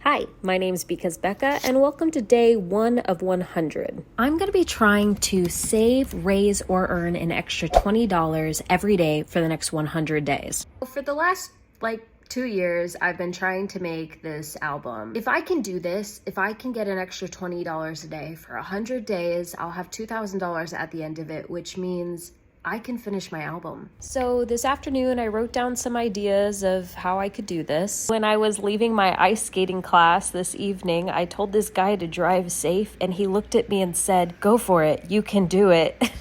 Hi, my name's Because Becca, and welcome to day 1 of 100. I'm going to be trying to save, raise, or earn an extra $20 every day for the next 100 days. For the last, 2 years, I've been trying to make this album. If I can do this, if I can get an extra $20 a day for 100 days, I'll have $2,000 at the end of it, which means I can finish my album. So this afternoon, I wrote down some ideas of how I could do this. When I was leaving my ice skating class this evening, I told this guy to drive safe, and he looked at me and said, "Go for it, you can do it."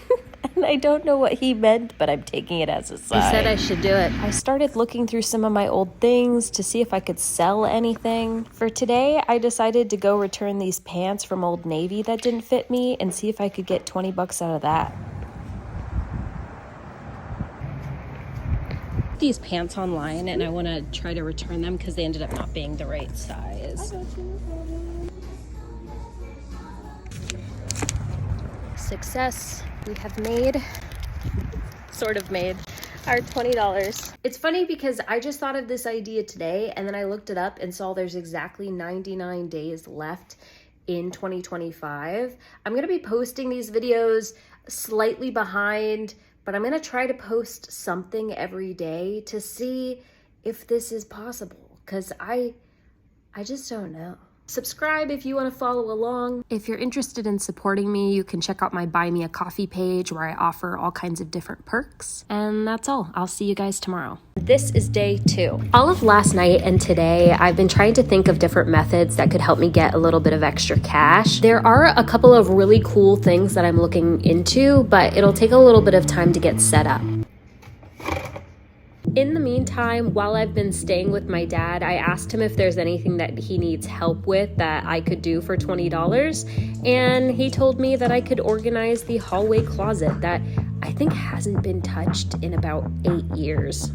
And I don't know what he meant, but I'm taking it as a sign. He said I should do it. I started looking through some of my old things to see if I could sell anything. For today, I decided to go return these pants from Old Navy that didn't fit me and see if I could get 20 bucks out of that. These pants online and I want to try to return them because they ended up not being the right size. Success. We have made our $20. It's funny because I just thought of this idea today and then I looked it up and saw there's exactly 99 days left in 2025. I'm going to be posting these videos slightly behind, but I'm gonna try to post something every day to see if this is possible, because I just don't know. Subscribe if you want to follow along. If you're interested in supporting me, you can check out my Buy Me a Coffee page where I offer all kinds of different perks. And that's all. I'll see you guys tomorrow. This is day 2. All of last night and today, I've been trying to think of different methods that could help me get a little bit of extra cash. There are a couple of really cool things that I'm looking into, but it'll take a little bit of time to get set up. In the meantime, while I've been staying with my dad, I asked him if there's anything that he needs help with that I could do for $20, and he told me that I could organize the hallway closet that I think hasn't been touched in about 8 years.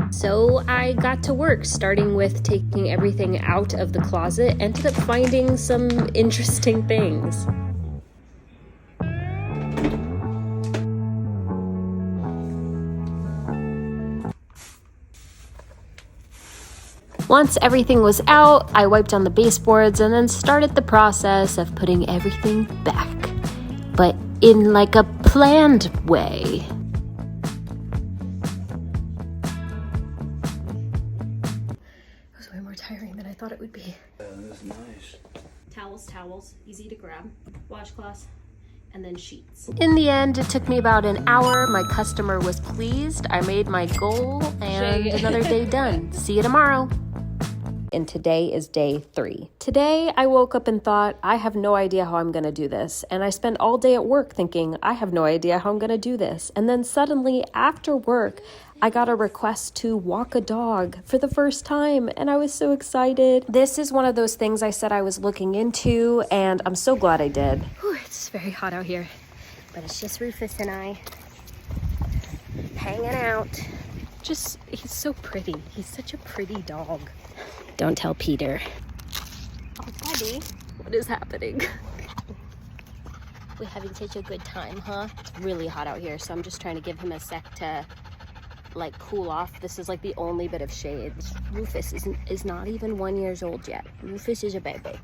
So I got to work, starting with taking everything out of the closet, ended up finding some interesting things. Once everything was out, I wiped on the baseboards and then started the process of putting everything back, but in like a planned way. It was way more tiring than I thought it would be. That's nice. Towels, easy to grab, washcloths, and then sheets. In the end, it took me about an hour. My customer was pleased. I made my goal and another day done. See you tomorrow. And today is day 3. Today, I woke up and thought, I have no idea how I'm going to do this. And I spent all day at work thinking, I have no idea how I'm going to do this. And then suddenly, after work, I got a request to walk a dog for the first time, and I was so excited. This is one of those things I said I was looking into, and I'm so glad I did. Whew, it's very hot out here, but it's just Rufus and I hanging out. He's so pretty. He's such a pretty dog. Don't tell Peter. Oh, buddy, what is happening? We're having such a good time, huh? It's really hot out here, so I'm just trying to give him a sec to cool off. This is the only bit of shade. Rufus is not even 1 year old yet. Rufus is a baby.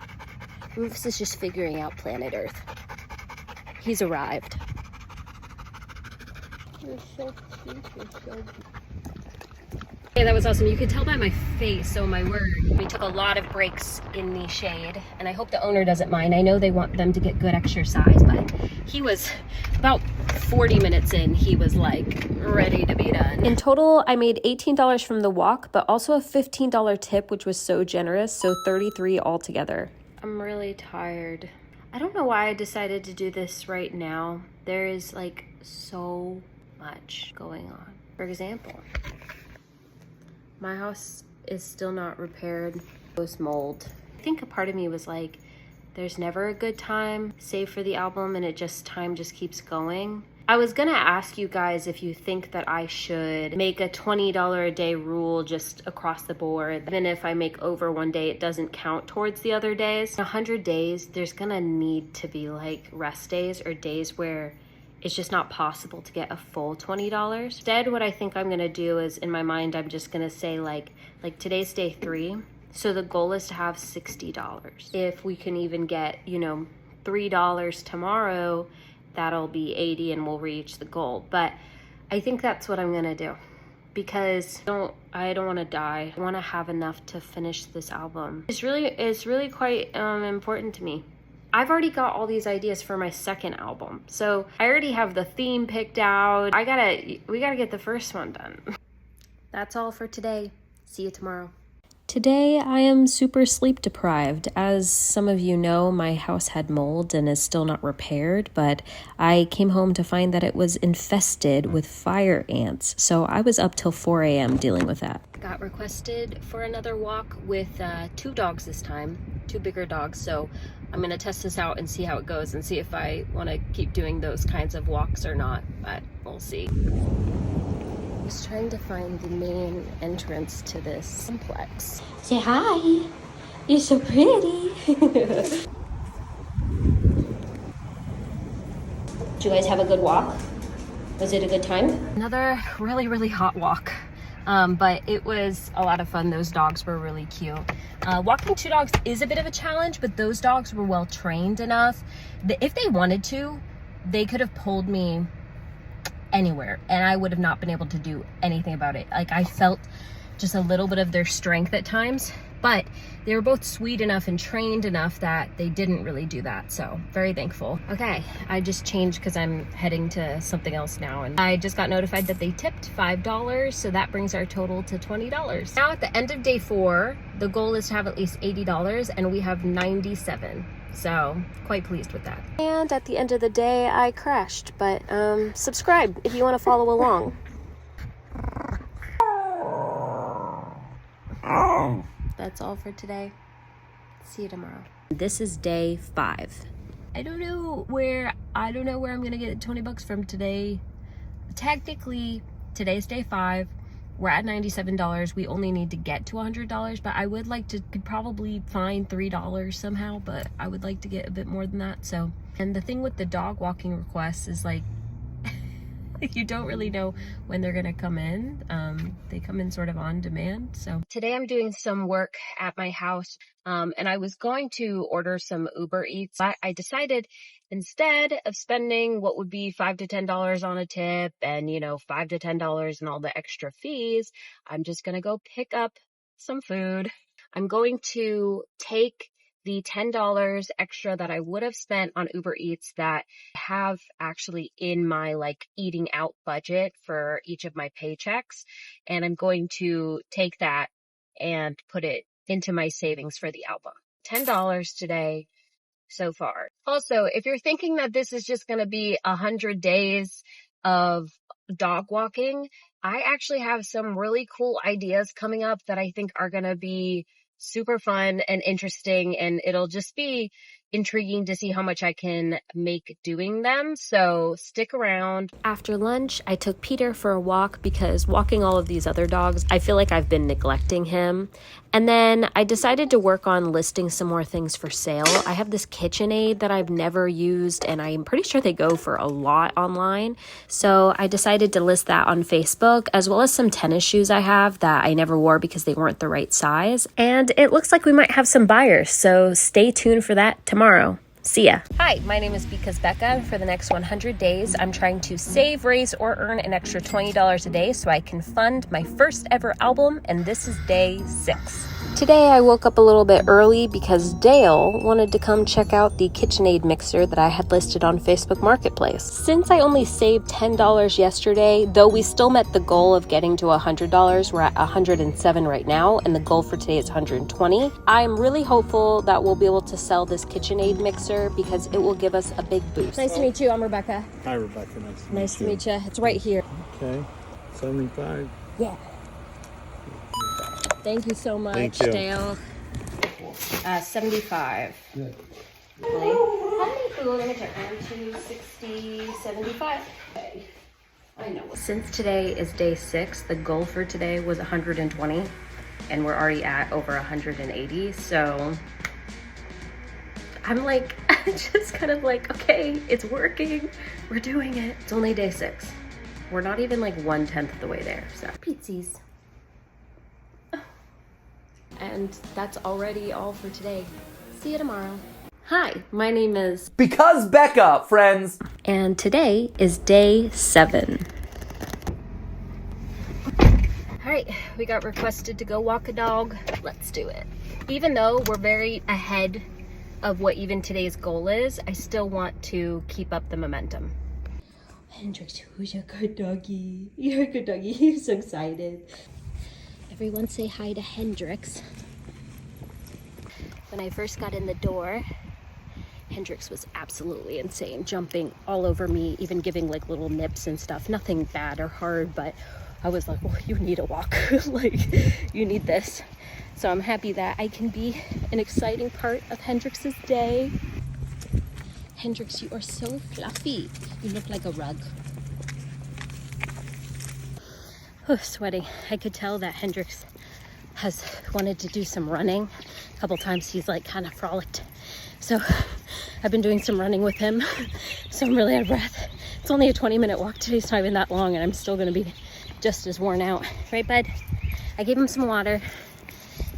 Rufus is just figuring out planet Earth. He's arrived. You're so cute. You're so cute. Hey, that was awesome. You could tell by my face, oh my word. We took a lot of breaks in the shade, and I hope the owner doesn't mind. I know they want them to get good exercise, but he was about 40 minutes in, he was ready to be done. In total, I made $18 from the walk, but also a $15 tip, which was so generous, so $33 altogether. I'm really tired. I don't know why I decided to do this right now. There is so much going on. For example, my house is still not repaired. Post mold. I think a part of me was there's never a good time, save for the album, and time just keeps going. I was gonna ask you guys if you think that I should make a $20 a day rule just across the board. Even if I make over one day, it doesn't count towards the other days. 100 days, there's gonna need to be rest days or days where it's just not possible to get a full $20. Instead, what I think I'm gonna do is, in my mind, I'm just gonna say like today's day 3. So the goal is to have $60. If we can even get, you know, $3 tomorrow, that'll be 80 and we'll reach the goal. But I think that's what I'm gonna do, because I don't want to die. I want to have enough to finish this album. It's really quite important to me. I've already got all these ideas for my second album, so I already have the theme picked out. We gotta get the first one done. That's all for today. See you tomorrow. Today I am super sleep deprived. As some of you know, my house had mold and is still not repaired, but I came home to find that it was infested with fire ants. So I was up till 4 a.m. dealing with that. Got requested for another walk with 2 dogs this time, 2 bigger dogs. So I'm gonna test this out and see how it goes and see if I wanna keep doing those kinds of walks or not, but we'll see. I was trying to find the main entrance to this complex. Say hi. You're so pretty. Did you guys have a good walk? Was it a good time? Another really hot walk. But it was a lot of fun. Those dogs were really cute. Walking 2 dogs is a bit of a challenge, but those dogs were well trained enough that if they wanted to, they could have pulled me anywhere and I would have not been able to do anything about it. Like, I felt just a little bit of their strength at times, but they were both sweet enough and trained enough that they didn't really do that. So very thankful. Okay, I just changed because I'm heading to something else now, and I just got notified that they tipped $5, so that brings our total to $20. Now at the end of day 4, the goal is to have at least $80 and we have 97. So quite pleased with that. And at the end of the day, I crashed, but subscribe if you want to follow along. That's all for today. See you tomorrow. This is day 5. I don't know where I'm gonna get $20 from today. Technically, today's day 5. We're at $97. We only need to get to $100, but I would like to could probably find $3 somehow, but I would like to get a bit more than that. So, and the thing with the dog walking requests is like, you don't really know when they're gonna come in. They come in sort of on demand. So today I'm doing some work at my house, and I was going to order some Uber Eats. I decided instead of spending what would be $5 to $10 on a tip and, you know, $5 to $10 and all the extra fees, I'm just gonna go pick up some food. I'm going to take the $10 extra that I would have spent on Uber Eats that I have actually in my like eating out budget for each of my paychecks, and I'm going to take that and put it into my savings for the album. $10 today so far. Also, if you're thinking that this is just going to be 100 days of dog walking, I actually have some really cool ideas coming up that I think are going to be super fun and interesting, and it'll just be intriguing to see how much I can make doing them. So stick around. After lunch, I took Peter for a walk because walking all of these other dogs, I feel like I've been neglecting him. And then I decided to work on listing some more things for sale. I have this KitchenAid that I've never used, and I'm pretty sure they go for a lot online. So I decided to list that on Facebook, as well as some tennis shoes I have that I never wore because they weren't the right size. And it looks like we might have some buyers, so stay tuned for that tomorrow. See ya. Hi, my name is Because Becca. For the next 100 days, I'm trying to save, raise, or earn an extra $20 a day so I can fund my first ever album, and this is day 6. Today I woke up a little bit early because Dale wanted to come check out the KitchenAid mixer that I had listed on Facebook Marketplace. Since I only saved $10 yesterday, though we still met the goal of getting to $100, we're at $107 right now, and the goal for today is $120. I'm really hopeful that we'll be able to sell this KitchenAid mixer because it will give us a big boost. Nice to meet you. I'm Rebecca. Hi, Rebecca. Nice to meet you. It's right here. Okay. 75. Yeah. Thank you so much, Thank you. Dale. 75. Good. Really? How many food? Let me check. 1, 2, 60, 75. Okay. I know. Since today is day 6, the goal for today was 120, and we're already at over 180. So I'm like, just kind of like, okay, it's working. We're doing it. It's only day 6. We're not even like 1/10 of the way there. So, pizzies. And that's already all for today. See you tomorrow. Hi, my name is Because Becca, friends. And today is day 7. Alright, we got requested to go walk a dog. Let's do it. Even though we're very ahead of what even today's goal is, I still want to keep up the momentum. Hendrix, who's your good doggy? You're a good doggy. You're so excited. Everyone say hi to Hendrix. When I first got in the door, Hendrix was absolutely insane, jumping all over me, even giving like little nips and stuff. Nothing bad or hard, but I was like, well, you need a walk. Like, you need this. So I'm happy that I can be an exciting part of Hendrix's day. Hendrix, you are so fluffy. You look like a rug. Oh, sweating. I could tell that Hendrix has wanted to do some running. A couple times he's like kind of frolicked. So I've been doing some running with him. So I'm really out of breath. It's only a 20-minute walk today. It's not even that long, and I'm still gonna be just as worn out. Right, bud? I gave him some water.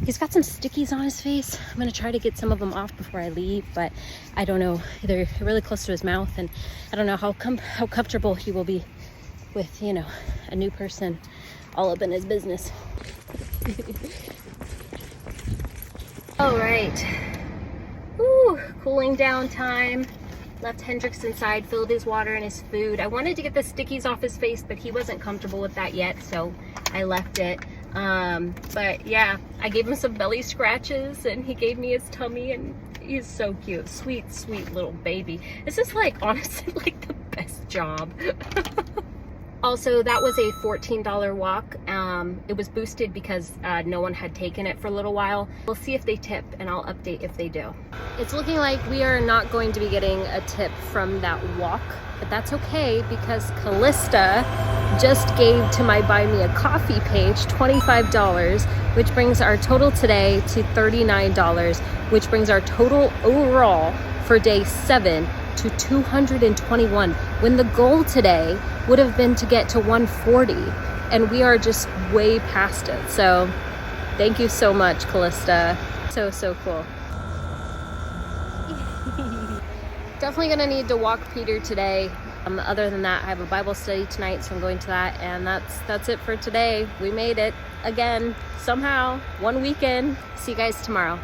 He's got some stickies on his face. I'm gonna try to get some of them off before I leave, but I don't know. They're really close to his mouth, and I don't know how comfortable he will be with, you know, a new person all up in his business. All right. Ooh, cooling down time. Left Hendrix inside, filled his water and his food. I wanted to get the stickies off his face, but he wasn't comfortable with that yet, so I left it. But yeah, I gave him some belly scratches, and he gave me his tummy, and he's so cute. Sweet, sweet little baby. This is like, honestly, like the best job. Also, that was a $14 walk. It was boosted because no one had taken it for a little while. We'll see if they tip, and I'll update if they do. It's looking like we are not going to be getting a tip from that walk, but that's okay because Callista just gave to my Buy Me a Coffee page $25, which brings our total today to $39, which brings our total overall for day 7 to 221, when the goal today would have been to get to 140, and we are just way past it. So thank you so much, Callista. So cool. Definitely gonna need to walk Peter today. Other than that, I have a Bible study tonight, so I'm going to that, and that's it for today. We made it again, somehow, one weekend. See you guys tomorrow.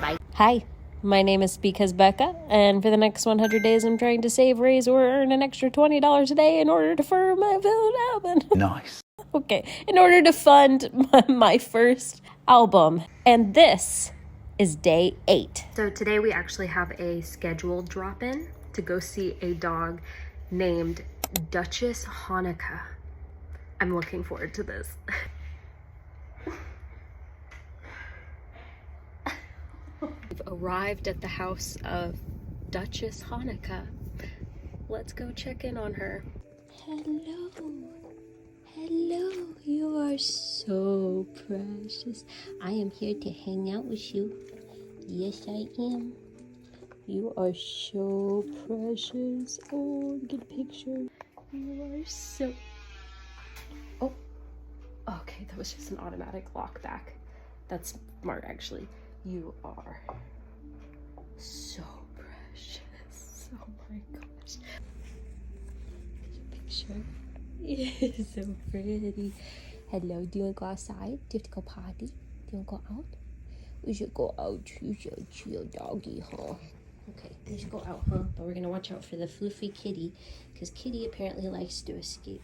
Bye. Hi. My name is Because Becca, and for the next 100 days, I'm trying to save, raise, or earn an extra $20 a day in order to fund my album. Nice. Okay, in order to fund my first album. And this is day 8. So today we actually have a scheduled drop-in to go see a dog named Duchess Hanukkah. I'm looking forward to this. We've arrived at the house of Duchess Hanukkah. Let's go check in on her. Hello. Hello. You are so precious. I am here to hang out with you. Yes, I am. You are so precious. Oh, get a picture. You are so... Oh. Okay, that was just an automatic lock back. That's smart, actually. You are so precious. Oh my gosh. Picture. You're so pretty. Hello, do you want to go outside? Do you have to go potty? Do you want to go out? We should go out. You should chill doggy, huh? Okay, we should go out, huh? But we're going to watch out for the fluffy kitty, because kitty apparently likes to escape.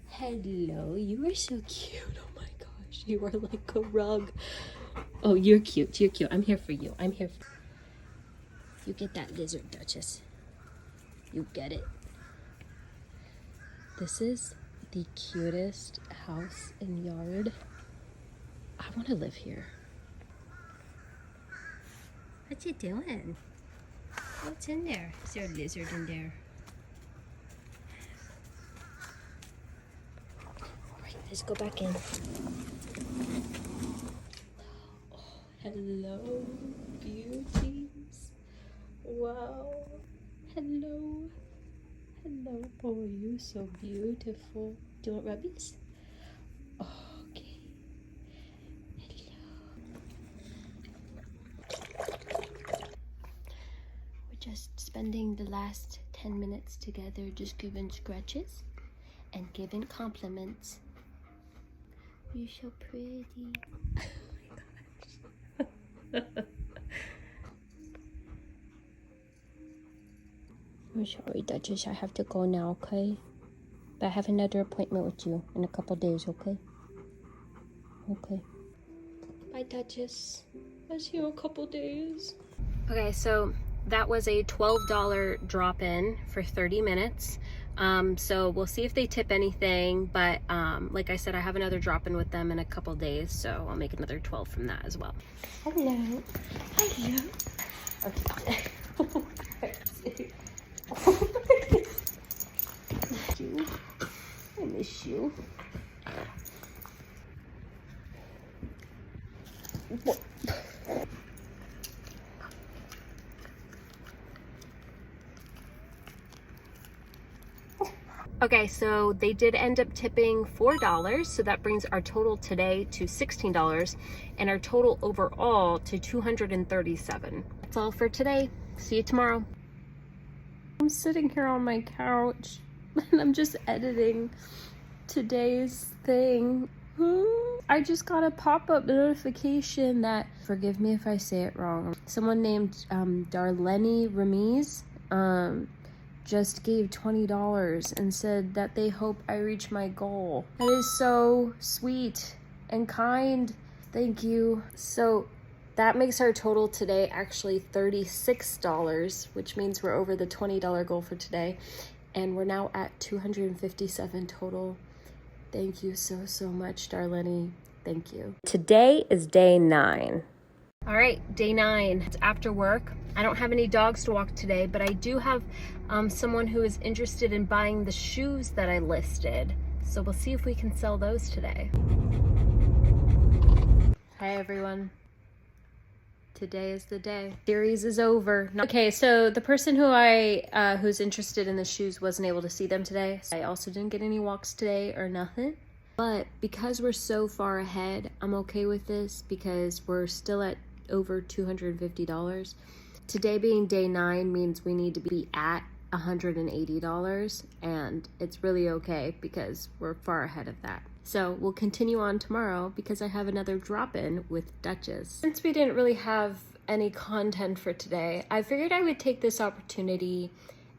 Hello, you are so cute. Oh my gosh, you are like a rug. Oh, you're cute. You're cute. I'm here for you. I'm here for you. You get that lizard, Duchess. You get it. This is the cutest house and yard. I want to live here. What you doing? What's in there? Is there a lizard in there? All right, let's go back in. Hello, beauties. Wow. Hello. Hello. Oh, you're so beautiful. Do you want rubbies? Okay. Hello. spending the last 10 minutes together just giving scratches and giving compliments. You're so pretty. Oh my gosh. I'm sorry, Duchess. I have to go now, okay? But I have another appointment with you in a couple days, okay? Okay. Bye, Duchess. I'll see you in a couple days. Okay, so that was a $12 drop-in for 30 minutes. So we'll see if they tip anything, but like I said, I have another drop-in with them in a couple days, so I'll make another 12 from that as well. Hello. Hello. Okay. I miss you. What? Okay, so they did end up tipping $4, so that brings our total today to $16 and our total overall to $237. That's all for today. See you tomorrow. I'm sitting here on my couch and I'm just editing today's thing. I just got a pop-up notification that, forgive me if I say it wrong, someone named Darlene Ramiz just gave $20 and said that they hope I reach my goal. That is so sweet and kind. Thank you. So that makes our total today actually $36, which means we're over the $20 goal for today. And we're now at 257 total. Thank you so, so much, Darlene. Thank you. Today is day 9. All right, day 9. It's after work. I don't have any dogs to walk today, but I do have someone who is interested in buying the shoes that I listed. So we'll see if we can sell those today. Hi, everyone. Today is the day. Series is over. Okay, so the person who's interested in the shoes wasn't able to see them today. I also didn't get any walks today or nothing. But because we're so far ahead, I'm okay with this because we're still at over $250. Today being day 9 means we need to be at $180, and it's really okay because we're far ahead of that. So we'll continue on tomorrow because I have another drop-in with Duchess. Since we didn't really have any content for today, I figured I would take this opportunity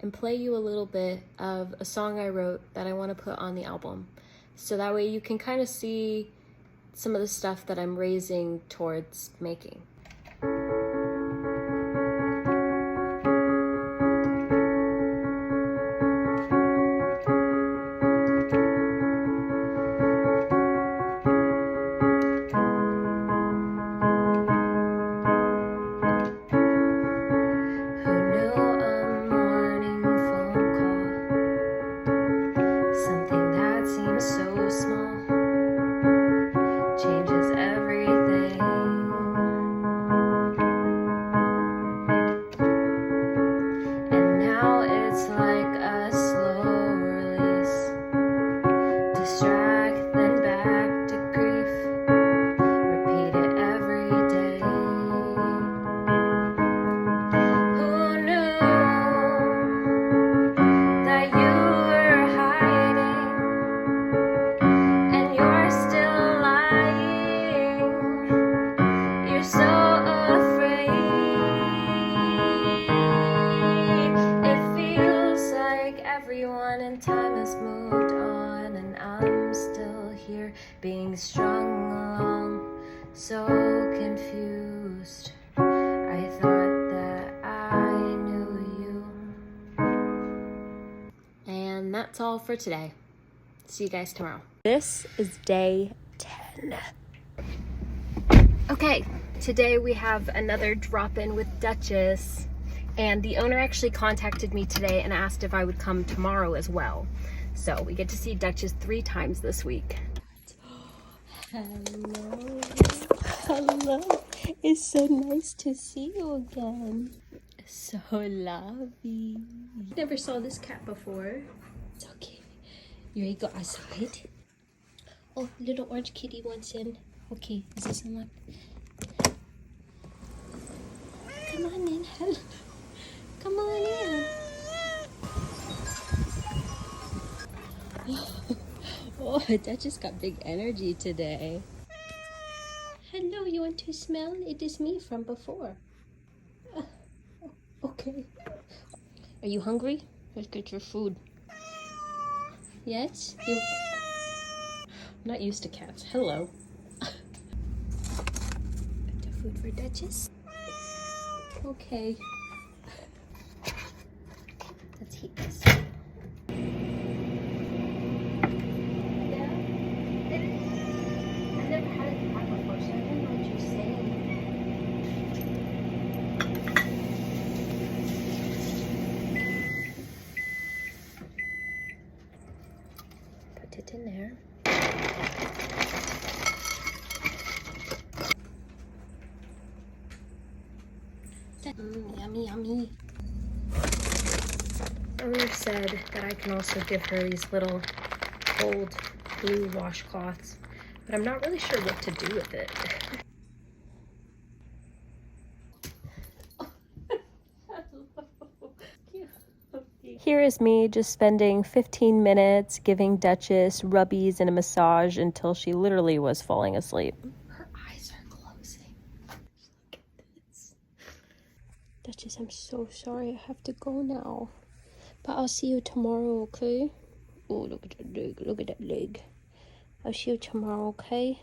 and play you a little bit of a song I wrote that I want to put on the album. So that way you can kind of see some of the stuff that I'm raising towards making. Being strung along, so confused. I thought that I knew you. And that's all for today. See you guys tomorrow. This is day 10. Okay, today we have another drop-in with Duchess. And the owner actually contacted me today and asked if I would come tomorrow as well. So we get to see Duchess 3 times this week. Hello. Hello. It's so nice to see you again. So lovely. Never saw this cat before. It's okay. You ready to go outside? Oh, little orange kitty wants in. Okay, is this unlocked? Come on in. Hello. Come on in. Duchess got big energy today. Hello, you want to smell? It is me from before. Okay. Are you hungry? Let's get your food. Yes? I'm not used to cats. Hello. Got the food for Duchess. Okay. Let's heat this. Put it in there. Yummy, yummy. Owner said that I can also give her these little old blue washcloths, but I'm not really sure what to do with it. Here is me just spending 15 minutes giving Duchess rubbies and a massage until she literally was falling asleep. Her eyes are closing. Look at this. Duchess, I'm so sorry. I have to go now. But I'll see you tomorrow, okay? Oh, look at that leg. Look at that leg. I'll see you tomorrow, okay?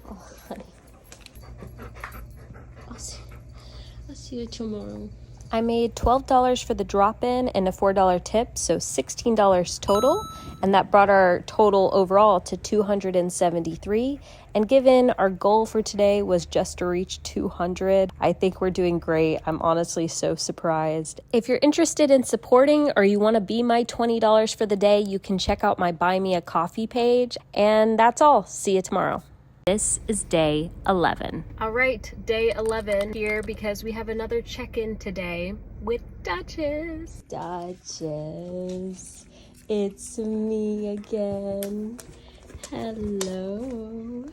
Oh, honey. I'll see you tomorrow. I made $12 for the drop-in and a $4 tip, so $16 total, and that brought our total overall to $273. And given our goal for today was just to reach 200, I think we're doing great. I'm honestly so surprised. If you're interested in supporting or you want to be my $20 for the day, you can check out my Buy Me a Coffee page. And that's all. See you tomorrow. This is day 11. All right, day 11 here because we have another check-in today with Duchess. Duchess, it's me again. Hello.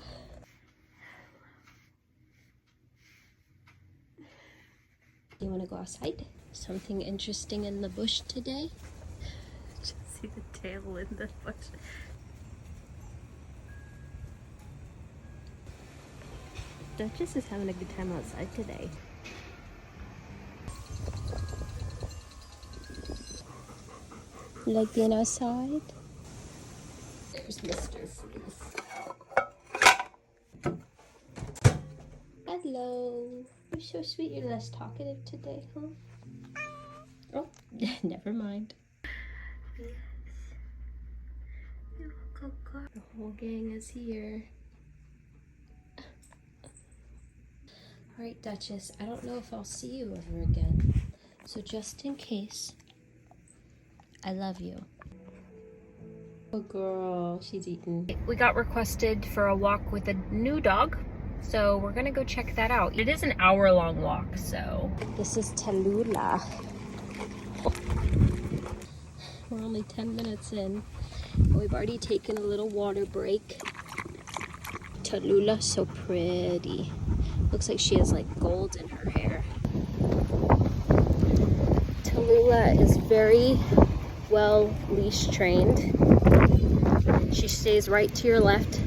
You want to go outside? Something interesting in the bush today? Just see the tail in the bush. Duchess is having a good time outside today. You like being outside? There's Mr. Fleece. Hello. You're so sweet. You're less talkative today, huh? Oh, never mind. Yes. The whole gang is here. Alright, Duchess, I don't know if I'll see you ever again. So just in case, I love you. Oh girl, she's eating. We got requested for a walk with a new dog, so we're gonna go check that out. It is an hour-long walk, so. This is Tallulah. We're only 10 minutes in. We've already taken a little water break. Tallulah, so pretty. Looks like she has like gold in her hair. Tallulah is very well leash trained. She stays right to your left,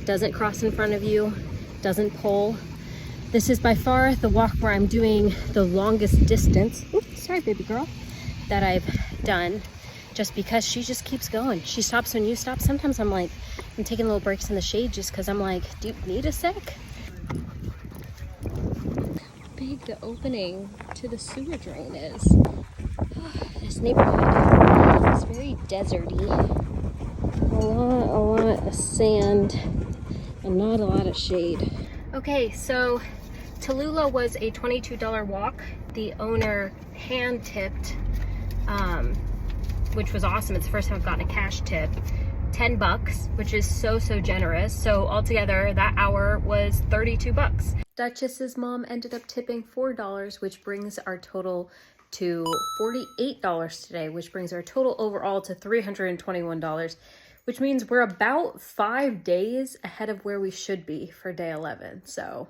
doesn't cross in front of you, doesn't pull. This is by far the walk where I'm doing the longest distance. Oops, sorry baby girl, that I've done, just because she just keeps going. She stops when you stop. Sometimes I'm like, I'm taking little breaks in the shade just because I'm like, do you need a sec? Big the opening to the sewer drain is. This neighborhood is very deserty. A lot of sand and not a lot of shade. Okay, so Tallulah was a $22 walk. The owner hand tipped, which was awesome. It's the first time I've gotten a cash tip. $10, which is so generous. So altogether, that hour was $32. Duchess's mom ended up tipping $4, which brings our total to $48 today, which brings our total overall to $321, which means we're about 5 days ahead of where we should be for day 11. So,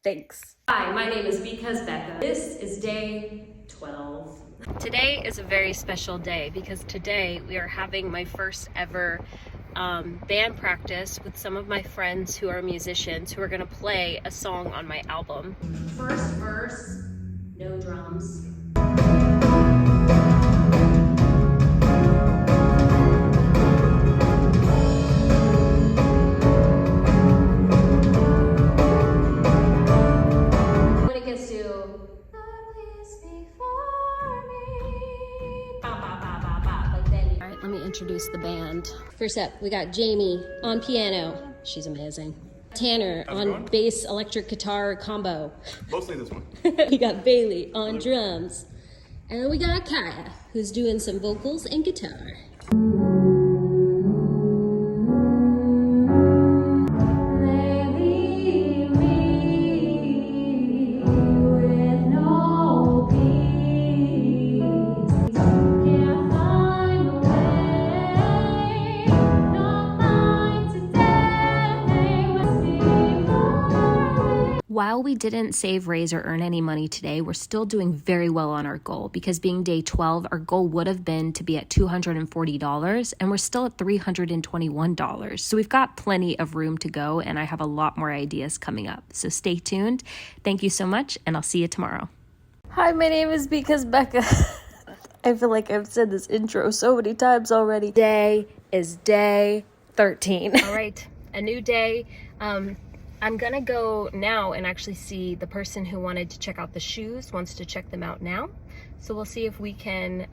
thanks. Hi, my name is Because Becca. This is day 12. Today is a very special day because today we are having my first ever band practice with some of my friends who are musicians who are gonna play a song on my album. First verse, no drums. When it gets to Alright, let me introduce the band. First up, we got Jamie on piano. She's amazing. Tanner on bass, electric guitar combo. Mostly this one. We got Bailey on drums. And we got Kaya, who's doing some vocals and guitar. While we didn't save, raise, or earn any money today, we're still doing very well on our goal because being day 12, our goal would have been to be at $240 and we're still at $321. So we've got plenty of room to go and I have a lot more ideas coming up. So stay tuned. Thank you so much and I'll see you tomorrow. Hi, my name is Because Becca. I feel like I've said this intro so many times already. Today is day 13. All right, a new day. I'm gonna go now and actually see the person who wanted to check out the shoes, wants to check them out now. So we'll see if we can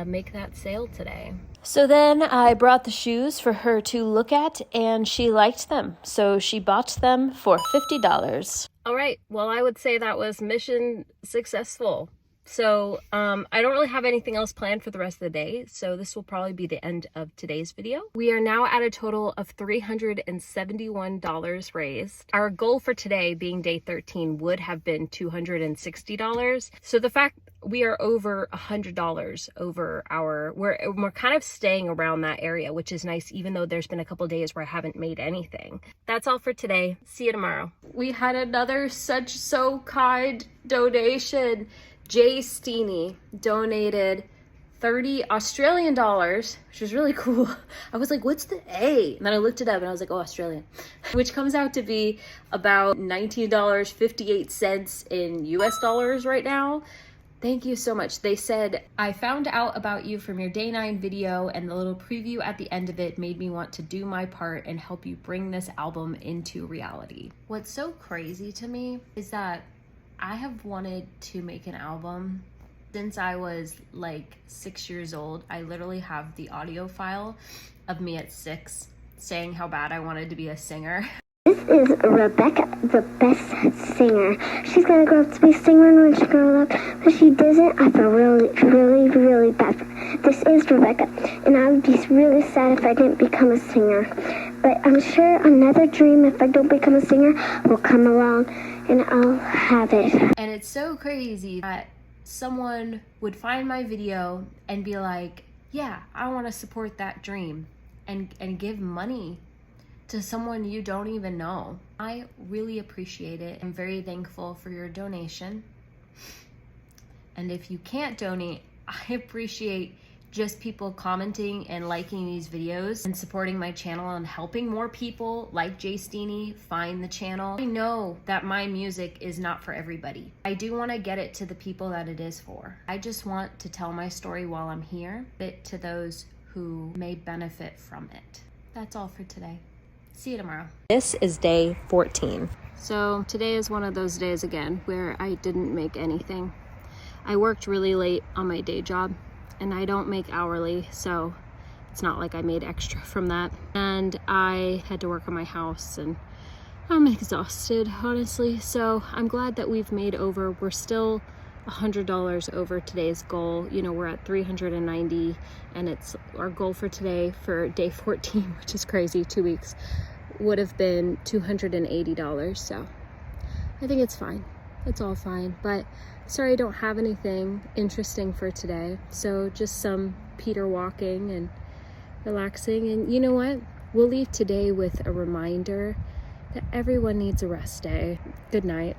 make that sale today. So then I brought the shoes for her to look at and she liked them. So she bought them for $50. All right, well, I would say that was mission successful. So I don't really have anything else planned for the rest of the day, so this will probably be the end of today's video. We are now at a total of $371 raised. Our goal for today, being day 13, would have been $260. So the fact we are over $100 over we're kind of staying around that area, which is nice, even though there's been a couple days where I haven't made anything. That's all for today. See you tomorrow. We had another so kind donation. Jay Steeny donated 30 Australian dollars, which was really cool. I was like, what's the A? And then I looked it up and I was like, oh, Australian, which comes out to be about $19.58 in US dollars right now. Thank you so much. They said, I found out about you from your day 9 video and the little preview at the end of it made me want to do my part and help you bring this album into reality. What's so crazy to me is that I have wanted to make an album since I was like 6 years old. I literally have the audio file of me at 6 saying how bad I wanted to be a singer. This is Rebecca, the best singer. She's gonna grow up to be a singer when she grows up, but she doesn't. I feel really bad for her. This is Rebecca, and I would be really sad if I didn't become a singer. But I'm sure another dream, if I don't become a singer, will come along, and I'll have it. And it's so crazy that someone would find my video and be like, yeah, I want to support that dream, and give money to someone you don't even know. I really appreciate it. I'm very thankful for your donation. And if you can't donate, I appreciate just people commenting and liking these videos and supporting my channel and helping more people like Jay Steeny find the channel. I know that my music is not for everybody. I do want to get it to the people that it is for. I just want to tell my story while I'm here, it to those who may benefit from it. That's all for today. See you tomorrow. This is day 14. So today is one of those days again where I didn't make anything. I worked really late on my day job and I don't make hourly, so it's not like I made extra from that. And I had to work on my house and I'm exhausted, honestly. So I'm glad that we've made over. We're still $100 over today's goal. You know, we're at 390 and it's our goal for today for day 14, which is crazy, 2 weeks, would have been $280. So I think it's fine. It's all fine. But sorry I don't have anything interesting for today. So just some Peter walking and relaxing. And you know what? We'll leave today with a reminder that everyone needs a rest day. Good night.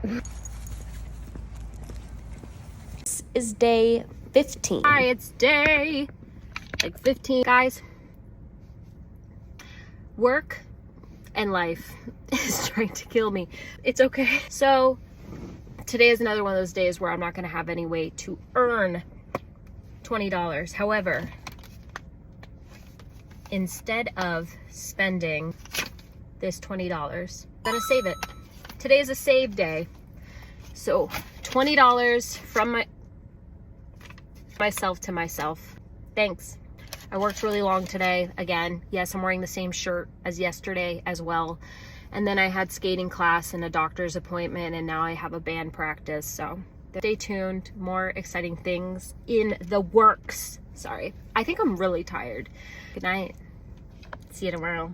This is day 15. Hi, it's day like 15. Guys, work and life is trying to kill me. It's okay. So today is another one of those days where I'm not gonna have any way to earn $20. However, instead of spending this $20, I'm gonna save it. Today is a save day. So $20 from myself to myself. Thanks. I worked really long today. Again, yes, I'm wearing the same shirt as yesterday as well. And then I had skating class and a doctor's appointment, and now I have a band practice. So stay tuned. More exciting things in the works. Sorry. I think I'm really tired. Good night. See you tomorrow.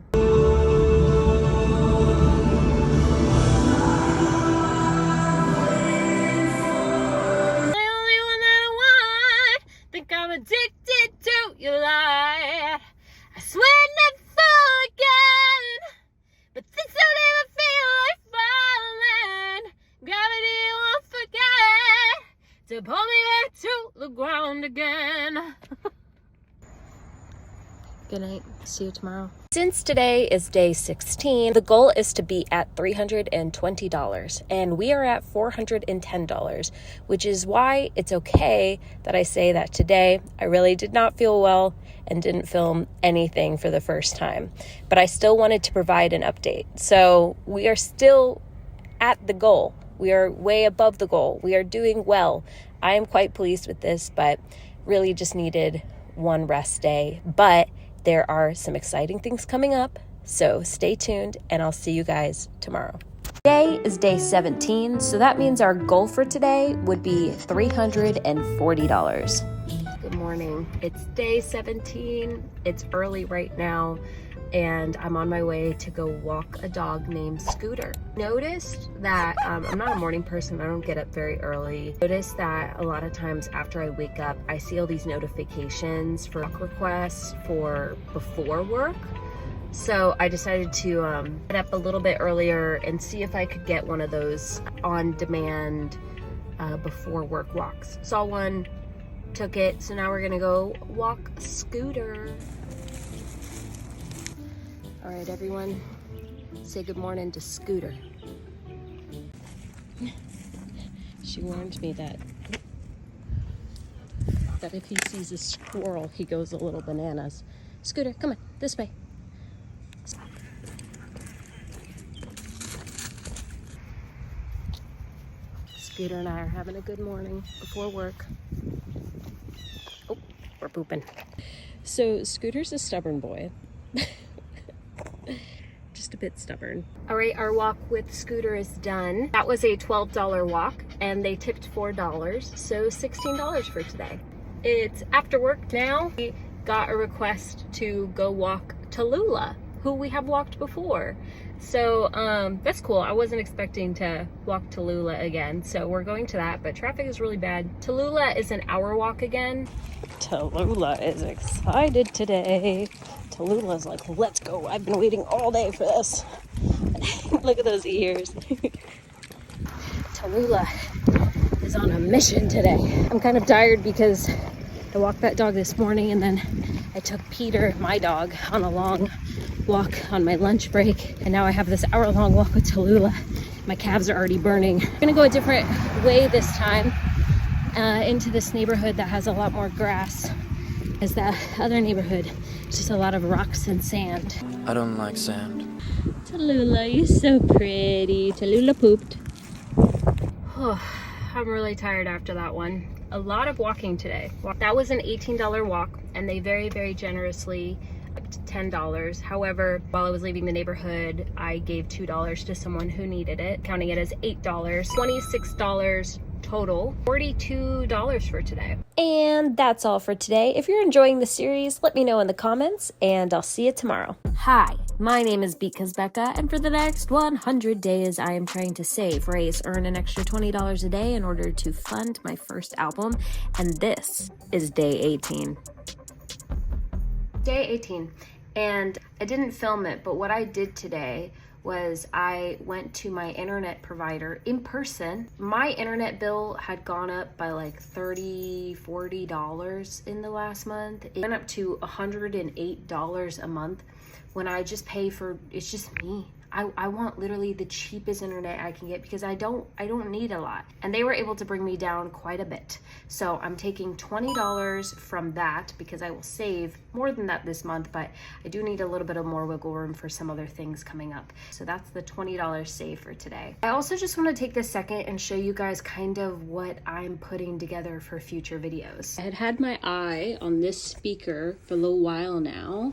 I'm addicted to your light. I swear never fall again, but this don't ever feel like falling. Gravity won't forget to pull me back to the ground again. Good night. See you tomorrow. Since today is day 16, the goal is to be at $320, and we are at $410, which is why it's okay that I say that today I really did not feel well and didn't film anything for the first time, but I still wanted to provide an update. So we are still at the goal. We are way above the goal. We are doing well. I am quite pleased with this, but really just needed one rest day. But there are some exciting things coming up, so stay tuned, and I'll see you guys tomorrow. Today is day 17, so that means our goal for today would be $340. Good morning. It's day 17. It's early right now, and I'm on my way to go walk a dog named Scooter. Noticed that I'm not a morning person. I don't get up very early. Noticed that a lot of times after I wake up, I see all these notifications for walk requests for before work. So I decided to get up a little bit earlier and see if I could get one of those on-demand before work walks. Saw one, took it, so now we're gonna go walk Scooter. All right, everyone, say good morning to Scooter. She warned me that if he sees a squirrel, he goes a little bananas. Scooter, come on, this way. Scooter and I are having a good morning before work. Oh, we're pooping. So Scooter's a stubborn boy. Just a bit stubborn. All right, our walk with Scooter is done. That was a $12 walk, and they tipped $4, so $16 for today. It's after work now. We got a request to go walk Tallulah, who we have walked before. So that's cool. I wasn't expecting to walk Tallulah again, so we're going to that, but traffic is really bad. Tallulah is an hour walk again. Tallulah is excited today. Tallulah's like, let's go. I've been waiting all day for this. Look at those ears. Tallulah is on a mission today. I'm kind of tired because I walked that dog this morning, and then I took Peter, my dog, on a long walk on my lunch break, and now I have this hour-long walk with Tallulah. My calves are already burning. I'm gonna go a different way this time into this neighborhood that has a lot more grass, as that other neighborhood is just a lot of rocks and sand. I don't like sand. Tallulah, you're so pretty. Tallulah pooped. I'm really tired after that one. A lot of walking today. That was an $18 walk, and they very, very generously up to $10. However, while I was leaving the neighborhood, I gave $2 to someone who needed it, counting it as $8, $26 total, $42 for today. And that's all for today. If you're enjoying the series, let me know in the comments, and I'll see you tomorrow. Hi, my name is Because Becca, and for the next 100 days, I am trying to save, raise, earn an extra $20 a day in order to fund my first album, and this is day 18. Day 18, and I didn't film it, but what I did today was I went to my internet provider in person. My internet bill had gone up by like $30–40 in the last month. It went up to $108 a month when I just pay for, it's just me. I want literally the cheapest internet I can get because I don't need a lot. And they were able to bring me down quite a bit. So I'm taking $20 from that because I will save more than that this month, but I do need a little bit of more wiggle room for some other things coming up. So that's the $20 save for today. I also just want to take this second and show you guys kind of what I'm putting together for future videos. I had my eye on this speaker for a little while now.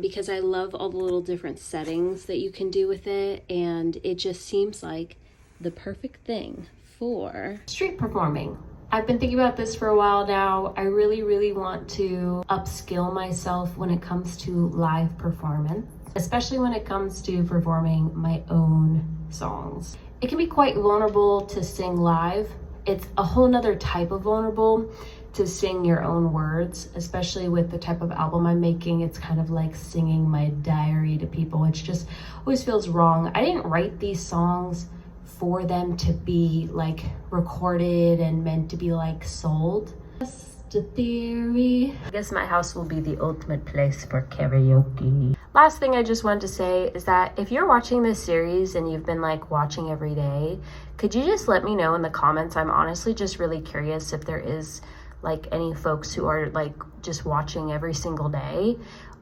Because I love all the little different settings that you can do with it, and it just seems like the perfect thing for street performing. I've been thinking about this for a while now. I really want to upskill myself when it comes to live performance, especially when it comes to performing my own songs. It can be quite vulnerable to sing live. It's a whole nother type of vulnerable to sing your own words, especially with the type of album I'm making. It's kind of like singing my diary to people, which just always feels wrong. I didn't write these songs for them to be like recorded and meant to be like sold. Just a theory. I guess my house will be the ultimate place for karaoke. Last thing I just wanted to say is that if you're watching this series and you've been like watching every day, could you just let me know in the comments? I'm honestly just really curious if there is like any folks who are like just watching every single day,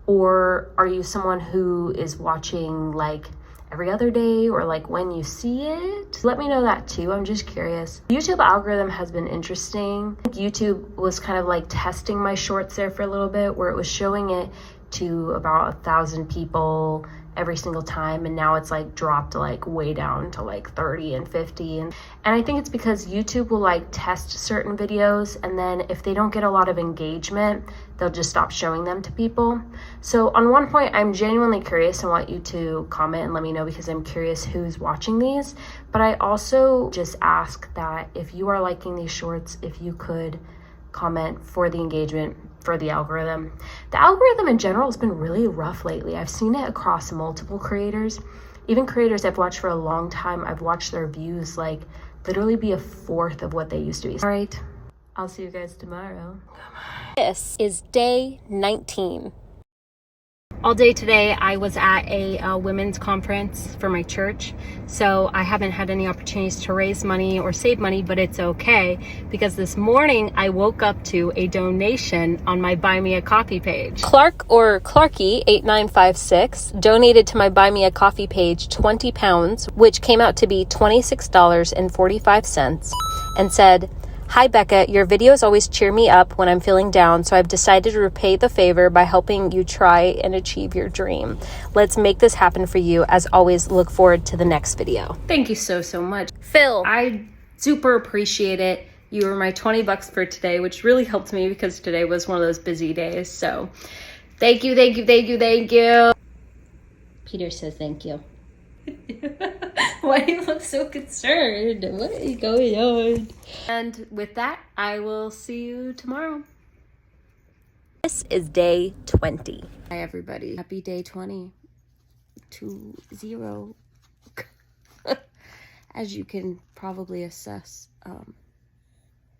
or are you someone who is watching like every other day or like when you see it? Let me know that too. I'm just curious. YouTube algorithm has been interesting. YouTube was kind of like testing my shorts there for a little bit, where it was showing it to about 1,000 people every single time, and now it's like dropped like way down to like 30 and 50, and I think it's because YouTube will like test certain videos, and then if they don't get a lot of engagement, they'll just stop showing them to people. So on one point, I'm genuinely curious and want you to comment and let me know, because I'm curious who's watching these. But I also just ask that if you are liking these shorts, if you could comment for the engagement, for the algorithm. The algorithm in general has been really rough lately. I've seen it across multiple creators, even creators I've watched for a long time. I've watched their views like literally be a fourth of what they used to be. All right, I'll see you guys tomorrow. This is day 19. All day today, I was at a women's conference for my church, so I haven't had any opportunities to raise money or save money, but it's okay, because this morning I woke up to a donation on my Buy Me a Coffee page. Clark, or Clarky 8956, donated to my Buy Me a Coffee page 20 pounds, which came out to be $26.45, and said, "Hi Becca, your videos always cheer me up when I'm feeling down, so I've decided to repay the favor by helping you try and achieve your dream. Let's make this happen for you. As always, look forward to the next video." Thank you so much. Phil, I super appreciate it. You were my 20 bucks for today, which really helped me because today was one of those busy days. So thank you. Peter says thank you. Why do you look so concerned? What is going on? And with that, I will see you tomorrow. This is day 20. Hi, everybody. Happy day 20. 20. As you can probably assess,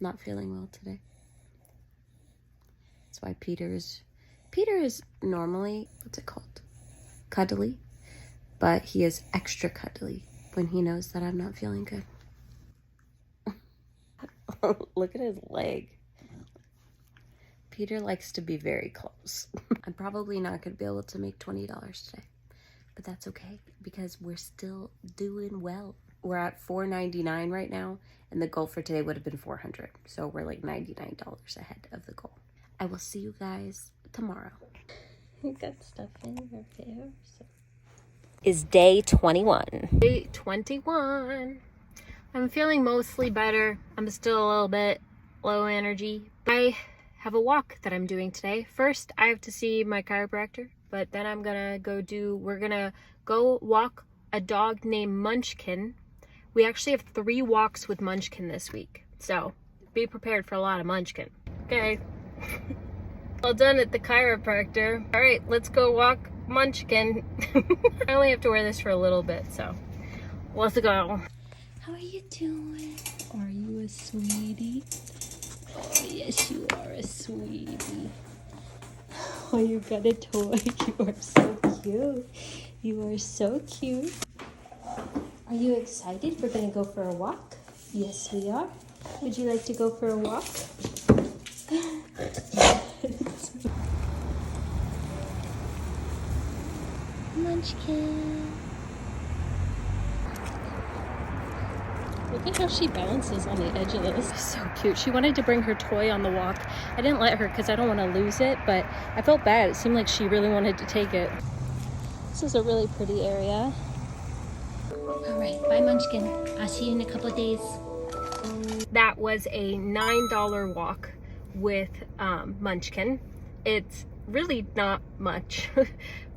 not feeling well today. That's why Peter is normally, what's it called? Cuddly. But he is extra cuddly when he knows that I'm not feeling good. Look at his leg. Peter likes to be very close. I'm probably not going to be able to make $20 today, but that's okay because we're still doing well. We're at $4.99 right now, and the goal for today would have been $400. So we're like $99 ahead of the goal. I will see you guys tomorrow. You got stuff in your hair. Is day 21. Day 21. I'm feeling mostly better. I'm still a little bit low energy. I have a walk that I'm doing today. First, I have to see my chiropractor, but then we're gonna go walk a dog named Munchkin. We actually have 3 walks with Munchkin this week, so be prepared for a lot of Munchkin. Okay. All done at the chiropractor. All right, let's go walk Munchkin. I only have to wear this for a little bit, so let's go. How are you doing? Are you a sweetie? Oh, yes, you are a sweetie. Oh, you got a toy. You are so cute. You are so cute. Are you excited? We're gonna go for a walk. Yes, we are. Would you like to go for a walk? Munchkin. Look at how she bounces on the edge of this. So cute. She wanted to bring her toy on the walk. I didn't let her because I don't want to lose it, but I felt bad. It seemed like she really wanted to take it. This is a really pretty area. All right, bye Munchkin. I'll see you in a couple days. That was a $9 walk with Munchkin. It's really not much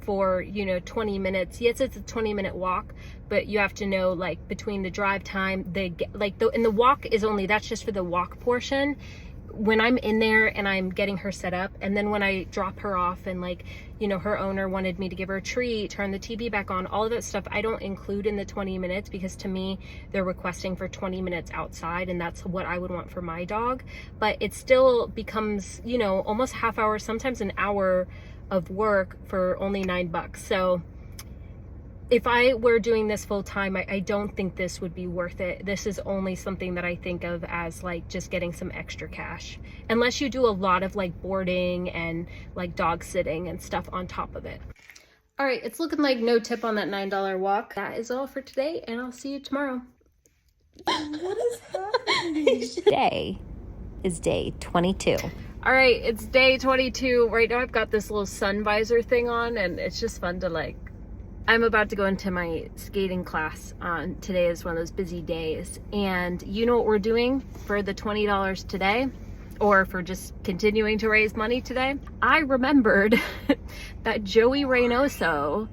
for, you know, 20 minutes. Yes, it's a 20-minute walk, but you have to know, like, between the drive time, and the walk is only, that's just for the walk portion. When I'm in there and I'm getting her set up, and then when I drop her off and, like, you know, her owner wanted me to give her a treat, turn the TV back on, all of that stuff I don't include in the 20 minutes because to me they're requesting for 20 minutes outside, and that's what I would want for my dog. But it still becomes, you know, almost half hour, sometimes an hour of work for only $9. So if I were doing this full time, I don't think this would be worth it. This is only something that I think of as like just getting some extra cash, unless you do a lot of like boarding and like dog sitting and stuff on top of it. All right, it's looking like no tip on that $9 walk. That is all for today, and I'll see you tomorrow. What is happening? Today is day 22. All right, it's day 22. Right now I've got this little sun visor thing on, and it's just fun to like, I'm about to go into my skating class. Today is one of those busy days. And you know what we're doing for the $20 today? Or for just continuing to raise money today? I remembered that Joey Reynoso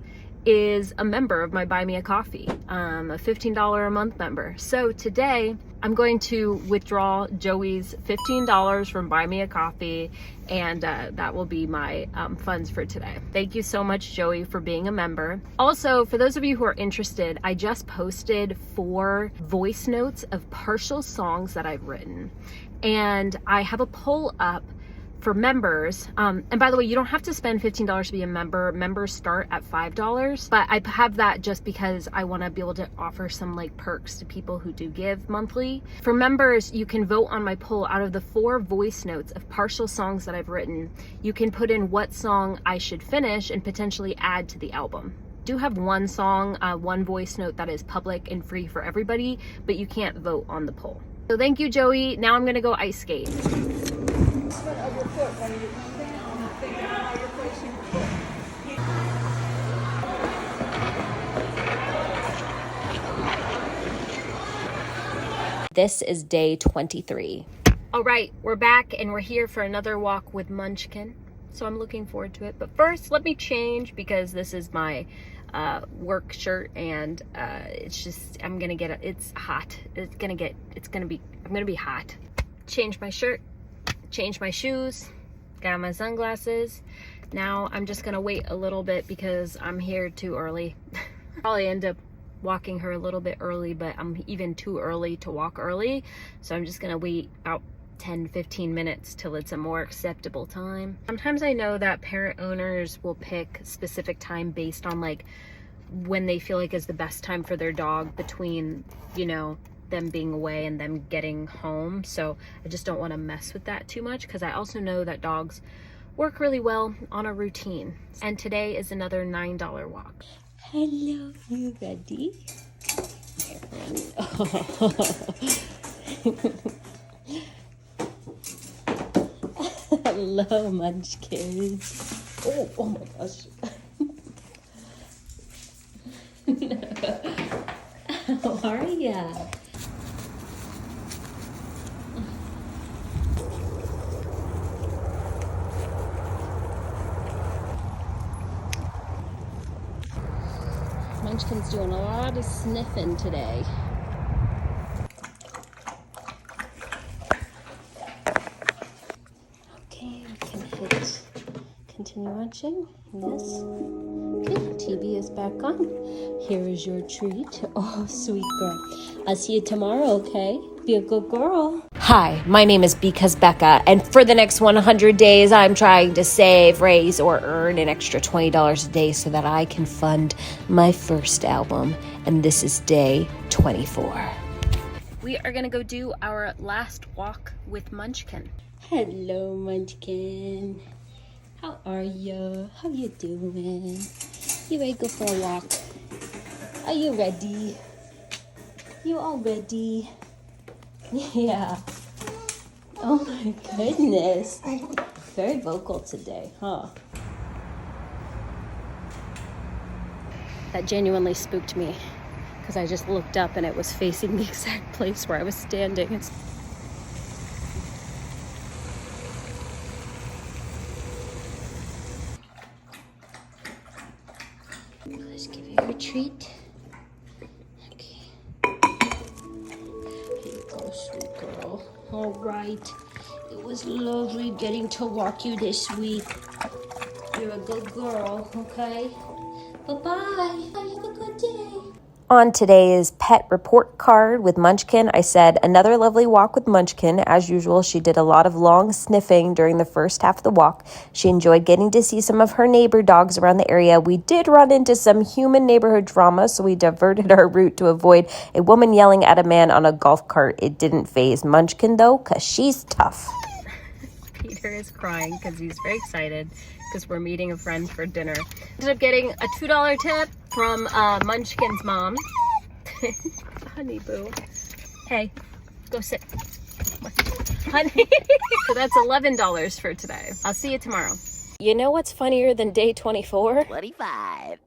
is a member of my Buy Me a Coffee, a $15 a month member. So today I'm going to withdraw Joey's $15 from Buy Me a Coffee, and that will be my funds for today. Thank you so much, Joey, for being a member. Also, for those of you who are interested, I just posted 4 voice notes of partial songs that I've written, and I have a poll up for members. And by the way, you don't have to spend $15 to be a member. Members start at $5, but I have that just because I want to be able to offer some like perks to people who do give monthly. For members, you can vote on my poll. Out of the 4 voice notes of partial songs that I've written, you can put in what song I should finish and potentially add to the album. I do have one song, one voice note that is public and free for everybody, but you can't vote on the poll. So thank you, Joey. Now I'm gonna go ice skate. This is day 23. All right, we're back and we're here for another walk with Munchkin. So I'm looking forward to it. But first, let me change because this is my work shirt, and it's just, I'm gonna get it's hot. I'm gonna be hot. Change my shirt, change my shoes, got my sunglasses. Now I'm just gonna wait a little bit because I'm here too early. Probably end up walking her a little bit early, but I'm even too early to walk early. So I'm just gonna wait about 10-15 minutes till it's a more acceptable time. Sometimes I know that parent owners will pick specific time based on like when they feel like is the best time for their dog between, you know, them being away and them getting home. So I just don't want to mess with that too much, because I also know that dogs work really well on a routine. And today is another $9 walk. Hello, you ready? Hello, Munchkin. Oh my gosh. How are ya? Munchkin's doing a lot of sniffing today. Okay, we can hit continue watching. Yes. TV is back on. Here is your treat. Oh, sweet girl. I'll see you tomorrow, okay? Be a good girl. Hi, my name is Because Becca, and for the next 100 days, I'm trying to save, raise, or earn an extra $20 a day so that I can fund my first album. And this is day 24. We are gonna go do our last walk with Munchkin. Hello, Munchkin. How are you? How you doing? You ready to go for a walk? Are you ready? You all ready? Yeah. Oh my goodness. Very vocal today, huh? That genuinely spooked me because I just looked up and it was facing the exact place where I was standing. Let's give you a treat. Okay. Here you go, sweet girl. All right. It was lovely getting to walk you this week. You're a good girl, okay? Bye-bye. Have a good day. On today's pet report card with Munchkin, I said, another lovely walk with Munchkin. As usual, she did a lot of long sniffing during the first half of the walk. She enjoyed getting to see some of her neighbor dogs around the area. We did run into some human neighborhood drama, so we diverted our route to avoid a woman yelling at a man on a golf cart. It didn't faze Munchkin, though, because she's tough. Peter is crying because he's very excited because we're meeting a friend for dinner. Ended up getting a $2 tip from Munchkin's mom. Honey boo. Hey, go sit. Honey. So that's $11 for today. I'll see you tomorrow. You know what's funnier than day 24? 25.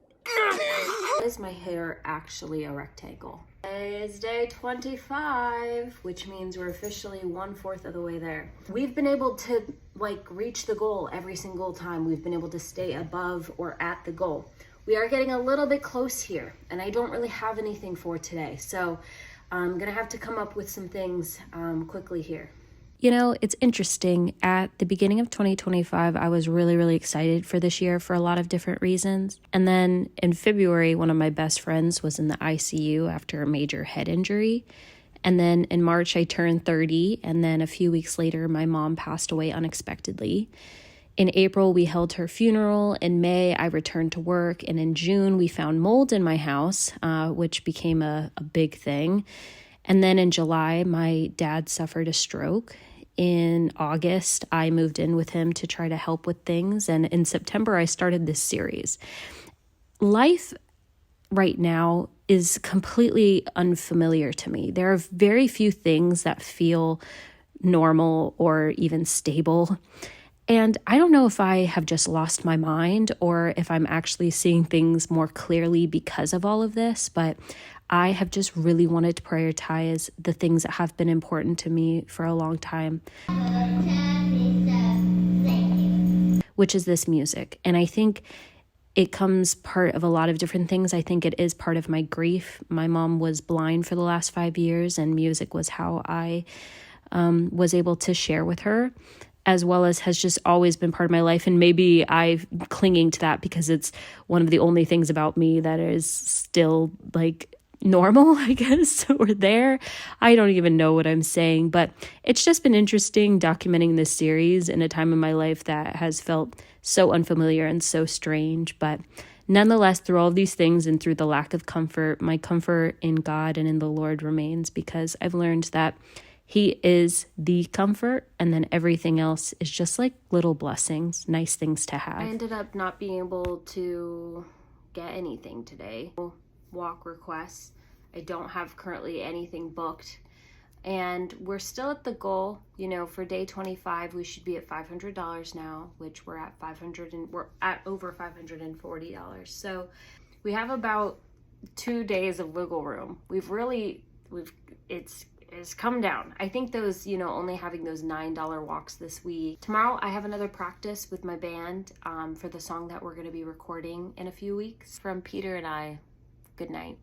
Is my hair actually a rectangle? Today is day 25, which means we're officially 1/4 of the way there. We've been able to reach the goal every single time. We've been able to stay above or at the goal. We are getting a little bit close here, and I don't really have anything for today. So I'm gonna have to come up with some things quickly here. You know, it's interesting. At the beginning of 2025, I was really, really excited for this year for a lot of different reasons. And then in February, one of my best friends was in the ICU after a major head injury. And then in March, I turned 30. And then a few weeks later, my mom passed away unexpectedly. In April, we held her funeral. In May, I returned to work. And in June, we found mold in my house, which became a big thing. And then in July, my dad suffered a stroke. In August, I moved in with him to try to help with things. And in September, I started this series. Life right now is completely unfamiliar to me. There are very few things that feel normal or even stable. And I don't know if I have just lost my mind or if I'm actually seeing things more clearly because of all of this, but I have just really wanted to prioritize the things that have been important to me for a long time, which is this music. And I think it comes part of a lot of different things. I think it is part of my grief. My mom was blind for the last 5 years, and music was how I was able to share with her, as well as has just always been part of my life. And maybe I'm clinging to that because it's one of the only things about me that is still normal, I guess, or there. I don't even know what I'm saying, but it's just been interesting documenting this series in a time in my life that has felt so unfamiliar and so strange. But nonetheless, through all of these things and through the lack of comfort, my comfort in God and in the Lord remains, because I've learned that He is the comfort, and then everything else is just like little blessings, nice things to have. I ended up not being able to get anything today. Walk requests. I don't have currently anything booked. And we're still at the goal. You know, for day 25, we should be at $500 now, which we're at over $540. So we have about 2 days of wiggle room. It's come down. I think those, only having those $9 walks this week. Tomorrow I have another practice with my band for the song that we're going to be recording in a few weeks. From Peter and I, good night.